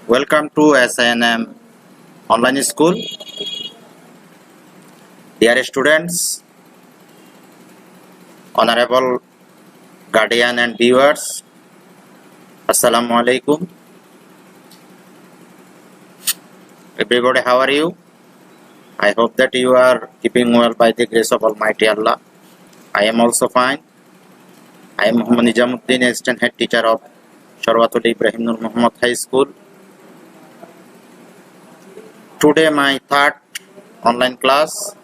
Welcome to SINM Online School. Dear students, honorable guardian and viewers, Assalamu alaikum. Everybody, how are you? I hope that you are keeping well by the grace of Almighty Allah. I am also fine. I am Muhammad Nijamuddin, assistant head teacher of Sharwatul Ibrahim Nur Muhammad High School. Today my third online class.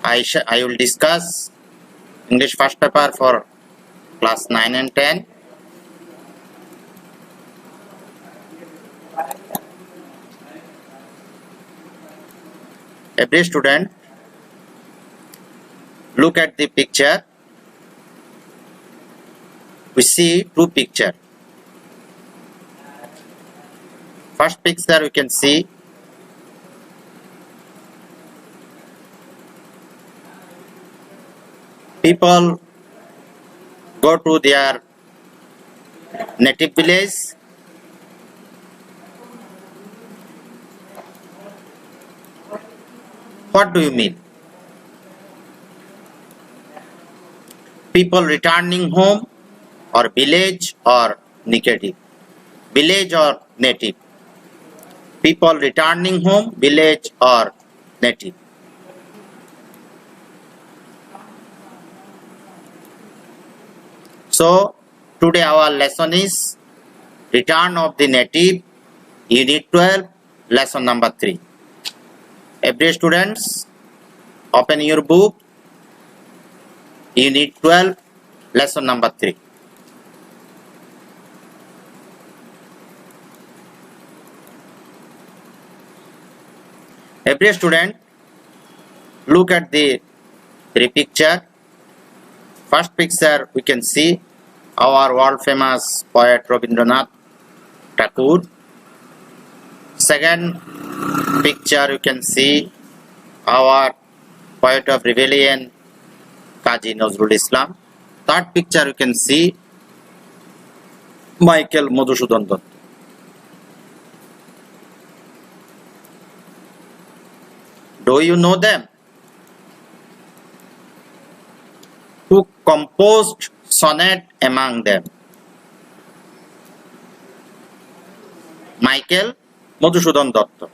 I will discuss English first paper for class 9 and 10. Every student, look at the picture. We see two pictures. First picture we can see people go to their native village. What do you mean? People returning home or village or native? Village or native? People returning home, village or native? So, today our lesson is Return of the Native, Unit 12, lesson number 3. Every students, open your book, Unit 12, lesson number 3. Every student, look at the three picture. First picture we can see our world famous poet Rabindranath Tagore. Second picture you can see our poet of rebellion Kazi Nazrul Islam. Third picture you can see Michael Madhusudan Dutt. Do you know them? Who composed sonnet among them? Michael Madhusudan Dutt.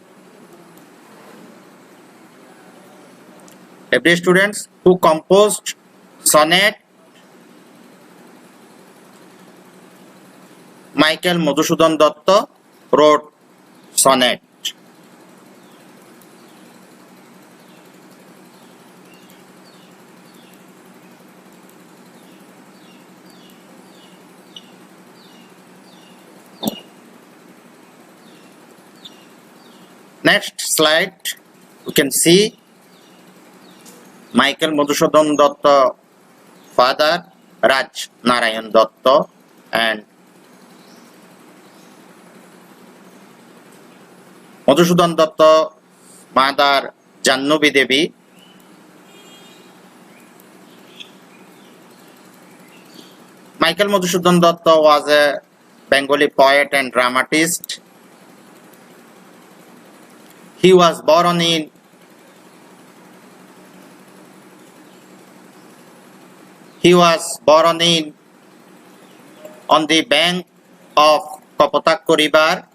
Every students who composed sonnet, Michael Madhusudan Dutt wrote sonnet. Next slide, you can see Michael Madhusudan Dutt father Raj Narayan Dutt and Madhusudan Dutt mother Jannavi Devi. Michael Madhusudan Dutt was a Bengali poet and dramatist. He was born on the bank of Kapotakko River,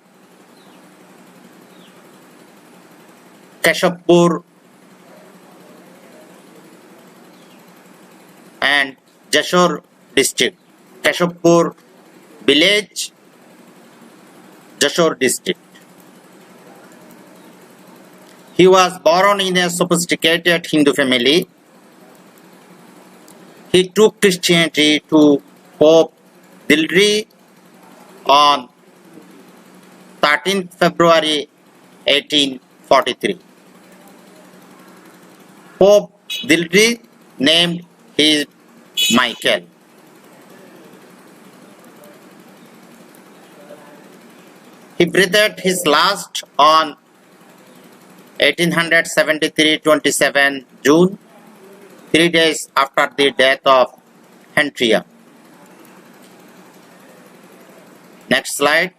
Keshavpur and Jashore district. Keshavpur village, Jashore district. He was born in a sophisticated Hindu family. He took Christianity to Pope Dilri on 13th February 1843. Pope Dilri named him Michael. He breathed his last on 1873-27 June, 3 days after the death of Henrietta. Next slide.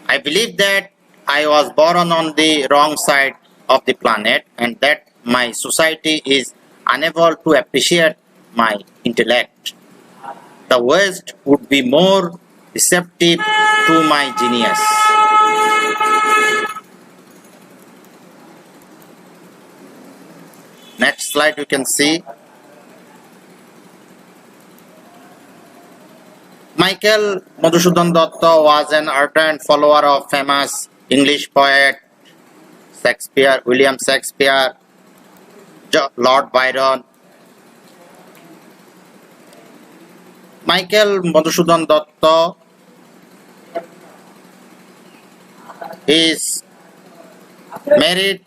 I believe that I was born on the wrong side of the planet and that my society is unable to appreciate my intellect. The West would be more receptive to my genius. Next slide you can see. Michael Madhusudan Datta was an ardent follower of famous English poet Shakespeare, William Shakespeare, Lord Byron. Michael Madhusudan Datta is married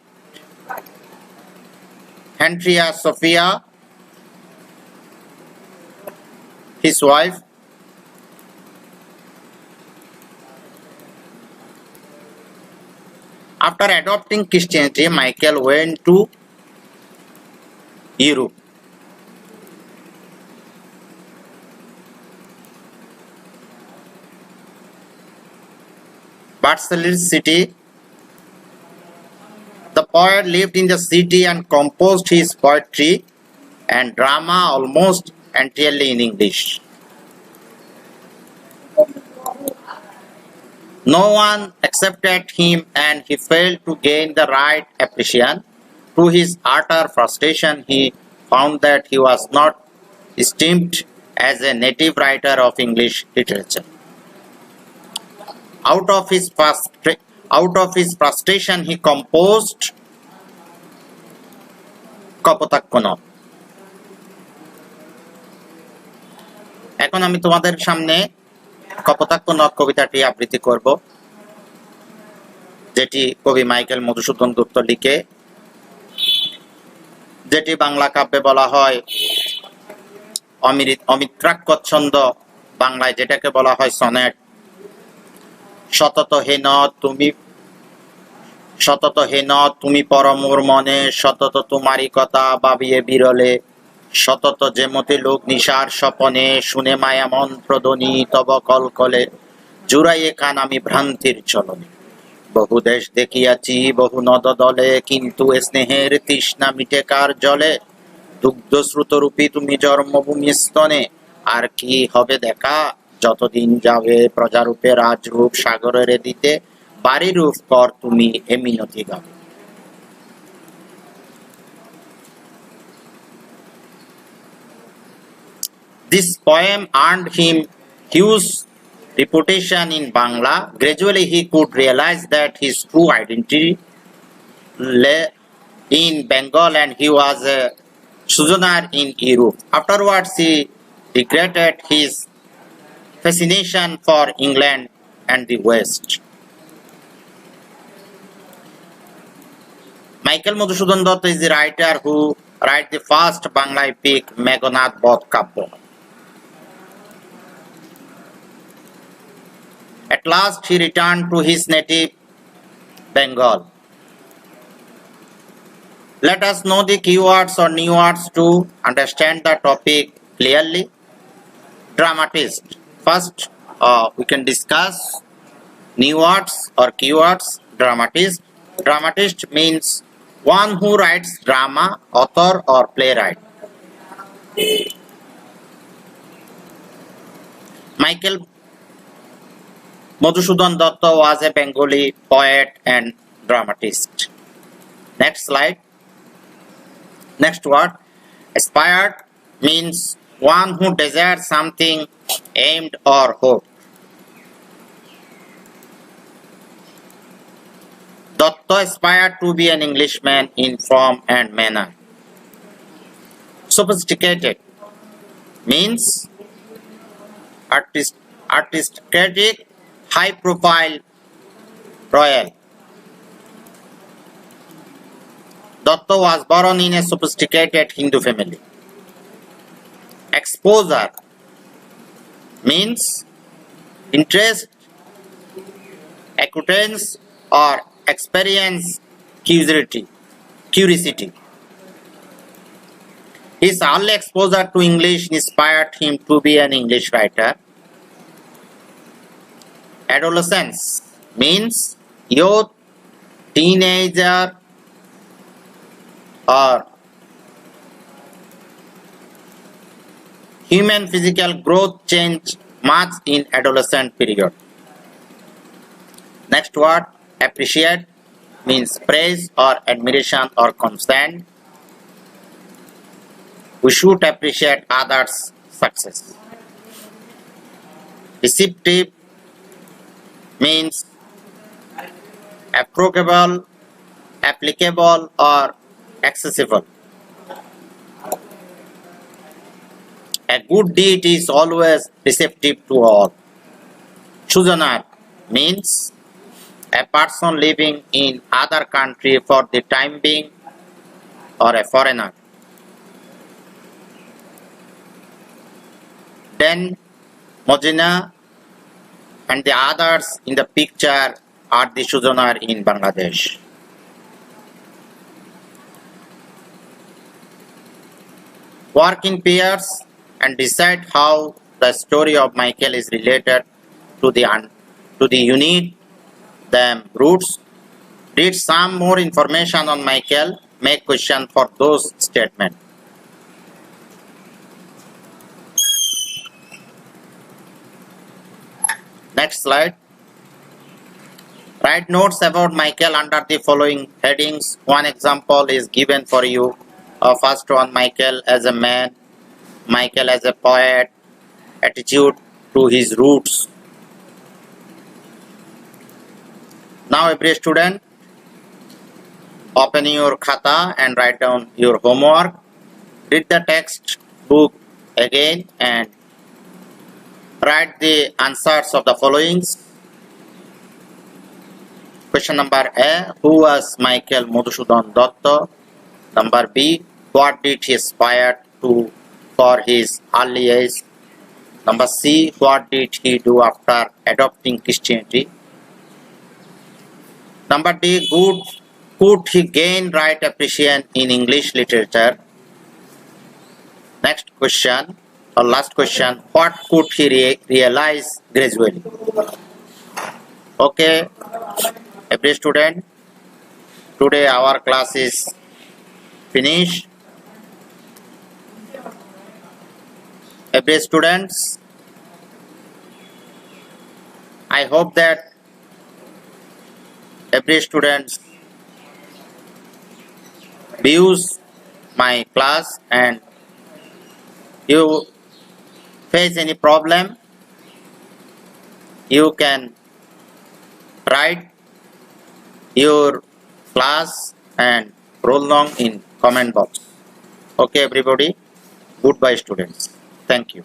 Henria Sophia, his wife. After adopting Christianity, Michael went to Europe. Barcelona city. The poet lived in the city and composed his poetry and drama almost entirely in English. No one accepted him and he failed to gain the right appreciation. To his utter frustration, he found that he was not esteemed as a native writer of English literature. Out of his frustration, he composed Kapotaksha. এখন আমি তোমাদের সামনে কপোতাক্ষ নদ কবিতাটি আবৃত্তি করব, যেটি কবি মাইকেল মধুসূদন দত্ত লিখে, যেটি বাংলা কাব্যে বলা হয় অমিত্রাক্ষ ছন্দ, বাংলায় যেটাকে বলা হয় সনেট। সতত হে নদ তুমি পরমোর মনে, সতত তোমারই কথা ভাবিয়ে বিরলে, সতত যেমতে লোক নিশার স্বপনে, শুনে মায়া মন্ত্রধ্বনি তব কলকলে, জুড়াইয়ে কান আমি ভ্রান্তির চলনে। বহু দেশ দেখিয়াছি বহু নদ দলে, কিন্তু স্নেহের তৃষ্ণা মিটে কার জলে, দুগ্ধ শ্রুতরূপী তুমি জন্মভূমি স্তনে, আর কি হবে দেখা যতদিন যাবে প্রজারূপে রাজরূপ সাগরের দিতে, বাড়ি রূপ কর তুমি এ মিনতি গাবে। This poem earned him huge reputation in Bangla. Gradually he could realize that his true identity lay in Bengal and he was a sojourner in Europe. Afterwards he regretted his fascination for England and the West. Michael Madhusudan Datta is the writer who wrote the first Bangla epic Meghanad Bodh Kabya. At last he returned to his native Bengal. Let us know the keywords or new words to understand the topic clearly. Dramatist. First, we can discuss new words or keywords. Dramatist. Dramatist means one who writes drama, author or playwright. Michael Madhusudan Datta was a Bengali poet and dramatist. Next slide. Next word. Aspired means one who desires something, aimed or hoped. Datta aspired to be an Englishman in form and manner. Sophisticated means aristocratic, high profile, royal. Datta was born in a sophisticated Hindu family. Exposure means interest, acquaintance or experience, curiosity. His early exposure to English inspired him to be an English writer. Adolescence means youth, teenager, or human physical growth change much in adolescent period. Next word, appreciate means praise or admiration or consent. We should appreciate others' success. Receptive means approachable, applicable, or accessible. A good deed is always receptive to all. Sojourner means a person living in other country for the time being or a foreigner. Then Mojina and the others in the picture are the sojourner in Bangladesh. Work in pairs and decide how the story of Michael is related to the unit, the roots. Read some more information on Michael. Make question for those statements. Next slide. Write notes about Michael under the following headings. One example is given for you. First one, Michael as a man, Michael as a poet, attitude to his roots. Now every student, open your khata and write down your homework. Read the text book again and write the answers of the followings. Question number A, who was Michael Madhusudan Datta? Number B, what did he aspire to for his early age? Number C, what did he do after adopting Christianity? Number D, could he gain right appreciation in English literature? Next question, or last question, what could he realize gradually? Okay, every student, today our class is finished. Every students, I hope that every student views my class, and you face any problem, you can write your class and roll long in comment box. Okay everybody, goodbye students. Thank you.